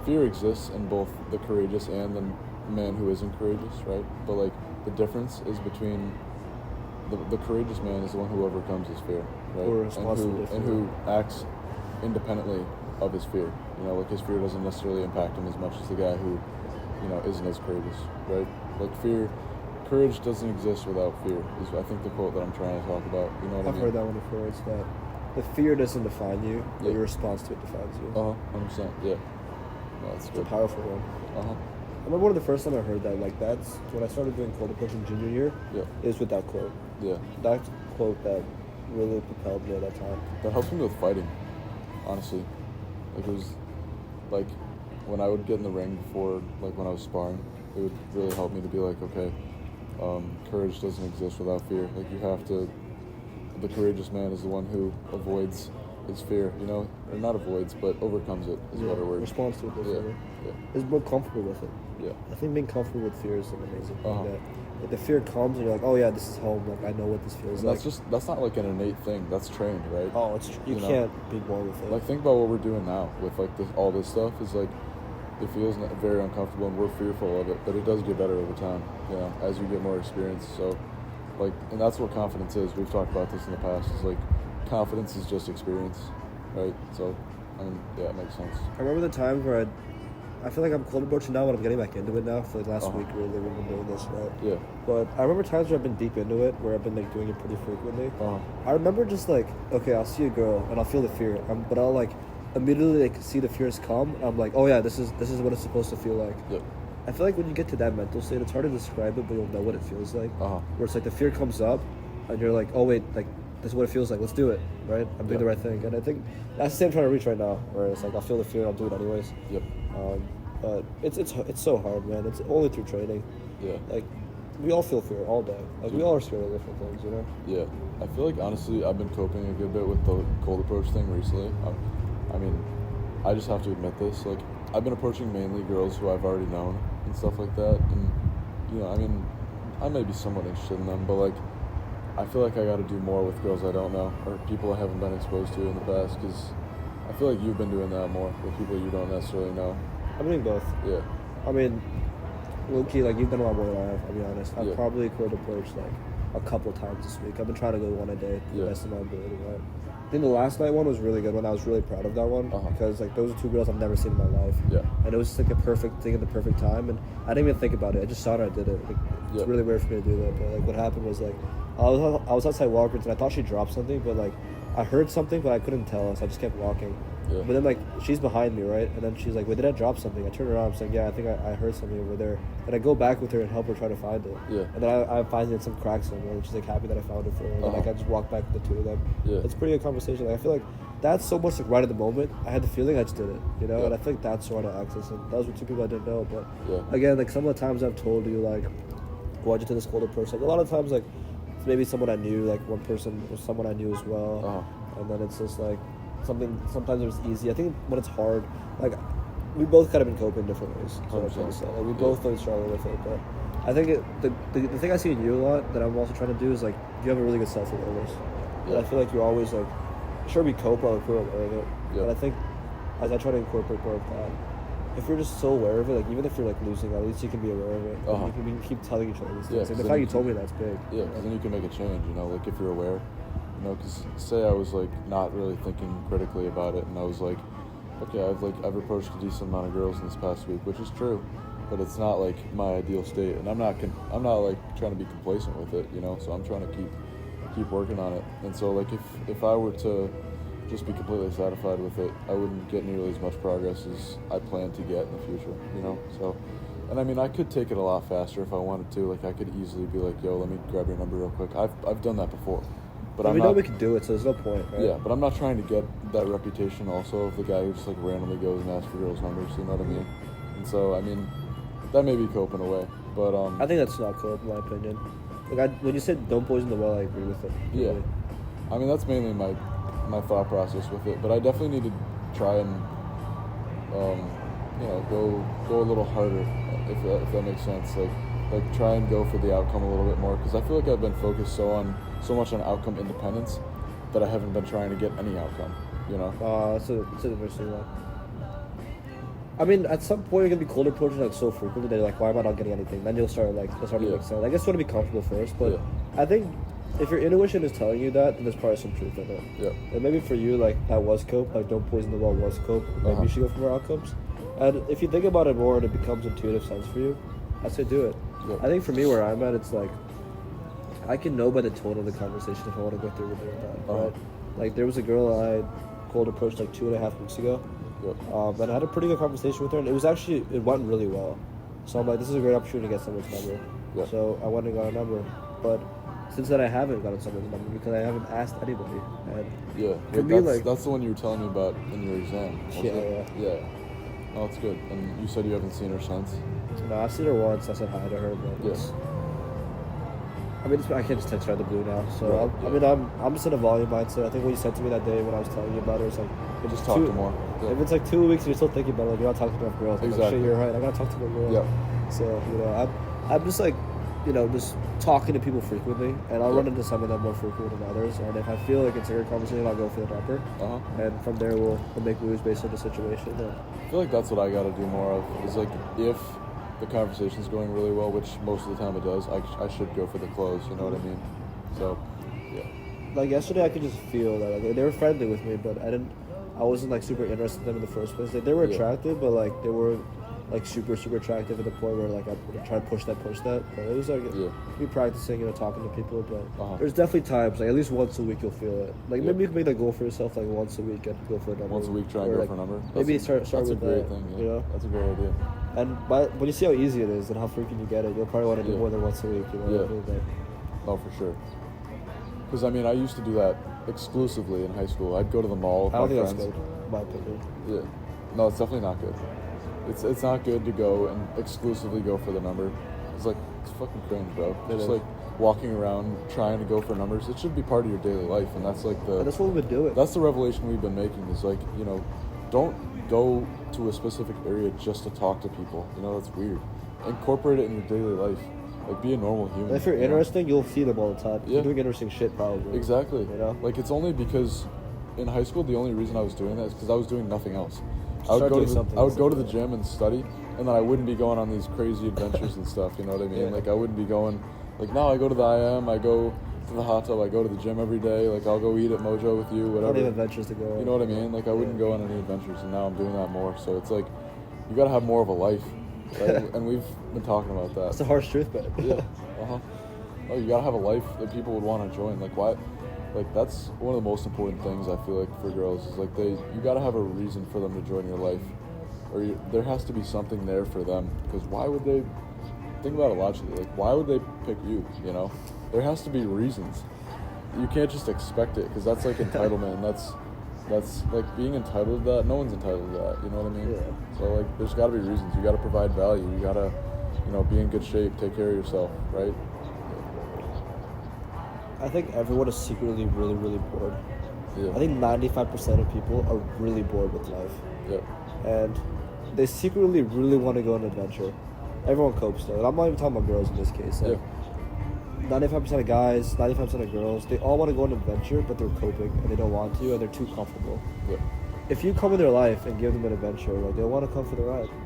fear exists in both the courageous and the man who isn't courageous, right? But like the difference is between the courageous man is the one who overcomes his fear, right? Or responsible and who acts independently of his fear. You know, like his fear doesn't necessarily impact him as much as the guy who, you know, isn't as courageous, right? Like courage doesn't exist without fear. Is I think the quote that I'm trying to talk about. You know what I mean? I've heard that one before. It's that the fear doesn't define you, but Yeah. your response to it defines you. 100%. Yeah. No, that's It's a good. powerful one. I remember one of the first time I heard that, like that's when I started doing cold approach in junior year, Yeah. is with that quote. Yeah. That quote that really propelled me at that time. That helps me with fighting, honestly. Like it was, like, when I would get in the ring before, like when I was sparring, it would really help me to be like, okay, courage doesn't exist without fear. Like you have to, the courageous man is the one who avoids his fear, you know, or not avoids, but overcomes it is a better word. Responds to it Yeah, differently. yeah, Is more comfortable with it. yeah. I think being comfortable with fear is an amazing thing. Uh-huh. That if the fear comes and you're like, oh yeah, this is home. Like I know what this feels And like. that's not like an innate thing. That's trained, right? Oh, you know? can't be born with it. Like think about what we're doing now with like all this stuff is like it feels very uncomfortable and we're fearful of it, but it does get better over time, you know, as you get more experience. So like, and that's what confidence is. We've talked about this in the past. Is like confidence is just experience, right? So I mean, yeah, it makes sense. I remember the times where I feel like I'm cold approaching now, but I'm getting back into it now. For like last Uh-huh. week, really, we've been doing this, right? Yeah. But I remember times where I've been deep into it, where I've been like doing it pretty frequently. Uh-huh. I remember just like, okay, I'll see a girl and I'll feel the fear, but I'll like immediately like see the fears come. I'm like, oh yeah, this is what it's supposed to feel like. Yep. I feel like when you get to that mental state, it's hard to describe it, but you'll know what it feels like. Uh-huh. Where it's like the fear comes up, and you're like, oh wait, like this is what it feels like. Let's do it, right? I'm doing the right thing, and I think that's the same I'm trying to reach right now. Where it's like I'll feel the fear, I'll do it anyways. Yep. But it's so hard, man. It's only through training. Yeah. Like we all feel fear all day. Like we all are scared of different things, you know. Yeah, I feel like honestly I've been coping a good bit with the cold approach thing recently. I mean, I just have to admit this. Like, I've been approaching mainly girls who I've already known and stuff like that. And, you know, I mean, I may be somewhat interested in them, but like, I feel like I got to do more with girls I don't know or people I haven't been exposed to in the past. Because I feel like you've been doing that more with people you don't necessarily know. I'm doing both. Yeah. I mean, low-key, like, you've done a lot more than I have, I'll be honest. I've Yeah. probably cold approached, like, a couple times this week. I've been trying to go one a day, to the Yeah. best of my ability, right? I think the last night one was really good one. I was really proud of that one Uh-huh. because, like, those are two girls I've never seen in my life. Yeah. And it was just, like, a perfect thing at the perfect time. And I didn't even think about it. I just saw it and I did it. Like, it's Yeah. really weird for me to do that. But, like, what happened was, like, I was outside Walgreens and I thought she dropped something, but, like, I heard something, but I couldn't tell, so I just kept walking. Yeah. But then, like, she's behind me, right? And then she's like, wait, did I drop something? I turn around, I'm saying, yeah, I think I heard something over there. And I go back with her and help her try to find it. Yeah. And then I find it in some crack somewhere, and she's, like, happy that I found it for her. And then, like, Uh-huh. I just walk back with the two of them. Yeah. It's pretty good conversation. Like, I feel like that's so much, like, right at the moment. I had the feeling, I just did it, you know? Yeah. And I think that's sort of access. And those were two people I didn't know. But, Yeah. again, like, some of the times I've told you, like, why'd you do this cold approach? Like, a lot of times, like, it's maybe someone I knew, like, one person was someone I knew as well. Uh-huh. And then it's just like sometimes it was easy. I think when it's hard, like we both kind of been coping in different ways. Is what I'm trying to say. Like we both really struggle with it, but I think the thing I see in you a lot that I'm also trying to do is like you have a really good self-awareness. Yeah. And I feel like you're always like, sure we cope while we're aware of it, Yeah. but I think as I try to incorporate more of that, if you're just so aware of it, like even if you're like losing, at least you can be aware of it. Uh-huh. We can keep telling each other these Yeah, things. Like, 'cause the then fact you you told me that's big. Yeah, because then you can make a change, you know, like if you're aware, you know, because say I was like not really thinking critically about it and I was like, okay, I've approached a decent amount of girls in this past week, which is true, but it's not like my ideal state, and I'm not like trying to be complacent with it, you know, so I'm trying to keep working on it. And so like if I were to just be completely satisfied with it, I wouldn't get nearly as much progress as I plan to get in the future, you know. So, and I mean, I could take it a lot faster if I wanted to. Like, I could easily be like, "Yo, let me grab your number real quick." I've done that before, but And I'm we not. know we can do it, so there's no point, right? Yeah, but I'm not trying to get that reputation also of the guy who just like randomly goes and asks for girls' numbers. You know what I mean? And so, I mean, that may be cope in a way, but I think that's not cool, in my opinion. Like when you said don't poison the well, I agree with it. yeah, Really. I mean that's mainly my thought process with it. But I definitely need to try and you know go a little harder if that makes sense. Like try and go for the outcome a little bit more because I feel like I've been focused so much on outcome independence that I haven't been trying to get any outcome. You know? It's an interesting one. I mean, at some point you're gonna be cold approaching like so frequently that you're like, why am I not getting anything? Then you'll start to Yeah. make sense. I guess you want to be comfortable first, but Yeah. I think if your intuition is telling you that, then there's probably some truth in it. Yeah. And maybe for you, like that was cope, like don't poison the well was cope. Maybe you should go for more outcomes. And if you think about it more and it becomes intuitive sense for you, I say do it. Yeah. I think for me, where I'm at, it's like I can know by the tone of the conversation if I want to go through with it or not. Right? Like there was a girl I cold approached like 2.5 weeks ago. Yep. And I had a pretty good conversation with her, and it went really well. So I'm like, this is a great opportunity to get someone's number. Yeah. So I went and got a number, but since then I haven't gotten someone's number because I haven't asked anybody. And Yeah. For Wait, me, that's, like- that's the one you were telling me about in your exam. wasn't Yeah, it? Yeah. Oh, that's good. And you said you haven't seen her since. no, I've seen her once. I said hi to her, but Yes. I mean, I can't just text her out of the blue now. So Right, I mean, I'm just in a volume mindset. I think what you said to me that day when I was telling you about her, it's like But just talk to more. Yeah. If it's like 2 weeks and you're still thinking about it, like you're not talking to enough girls. I'm like, Exactly. shit, you're right. I gotta talk to more girls. Yeah. So I'm just like, just talking to people frequently, and I'll run into some of them more frequently than others. And if I feel like it's a good conversation, I'll go for the number. Uh-huh. And from there, we'll make moves based on the situation. And I feel like that's what I got to do more of. Is like if the conversation's going really well, which most of the time it does, I should go for the close. You know what I mean? So, yeah. like yesterday, I could just feel that like, they were friendly with me, but I wasn't like super interested in them in the first place. Like, they were Yeah. attractive, but like they were like super attractive at the point where like I try to push that. But it was like Yeah. me practicing, talking to people. But Uh-huh. there's definitely times like at least once a week you'll feel it. Like Yeah. maybe you can make that goal for yourself like once a week and go for a number. Once a week, try and Or, go like, for a number. Maybe That's start that's with a great that. thing. Yeah. You know, That's a great idea. and when you see how easy it is and how frequent you get it, you'll probably want to do Yeah. more than once a week. You know, Yeah. what I mean? Like, Oh, for sure. Because I mean, I used to do that exclusively in high school. I'd go to the mall with I don't my think friends. that's good, in my opinion. Yeah. No, it's definitely not good. It's not good to go and exclusively go for the number. It's like it's fucking cringe, bro. It Just is. like walking around trying to go for numbers. It should be part of your daily life, and that's like And that's what we've been doing. that's the revelation we've been making. Is like don't go to a specific area just to talk to people. That's weird. Incorporate it in your daily life. Like be a normal human. And if you're you know? interesting, you'll see them all the time. Yeah. You're doing interesting shit, probably. Exactly. You know? Like it's only because in high school the only reason I was doing that is because I was doing nothing else. Start doing something I would go to the else. gym and study, and then I wouldn't be going on these crazy adventures and stuff. You know what I mean? Yeah. Like I wouldn't be going. Like now I go to the IM, I go to the hot tub, I go to the gym every day. Like I'll go eat at Mojo with you, whatever. Plenty of adventures to go. You know what I mean? Like I wouldn't go on any adventures, and now I'm doing that more. So it's like you gotta have more of a life, right? And we've been talking about that. It's a harsh truth, but Yeah. Uh-huh. Oh, you gotta have a life that people would want to join. Like why? Like that's one of the most important things I feel like for girls is like you gotta have a reason for them to join your life, or there has to be something there for them. Because why would they? Think about it logically. Like why would they pick you? There has to be reasons. You can't just expect it because that's like entitlement. And that's like being entitled to that. No one's entitled to that. You know what I mean? Yeah. So like there's got to be reasons. You got to provide value. You got to be in good shape. Take care of yourself. Right? I think everyone is secretly really, really bored. Yeah. I think 95% of people are really bored with life. Yeah. And they secretly really want to go on an adventure. Everyone copes though. And I'm not even talking about girls in this case. Like, 95% of guys, 95% of girls, they all want to go on an adventure, but they're coping and they don't want to, and they're too comfortable. Yeah. If you come in their life and give them an adventure, like they'll want to come for the ride.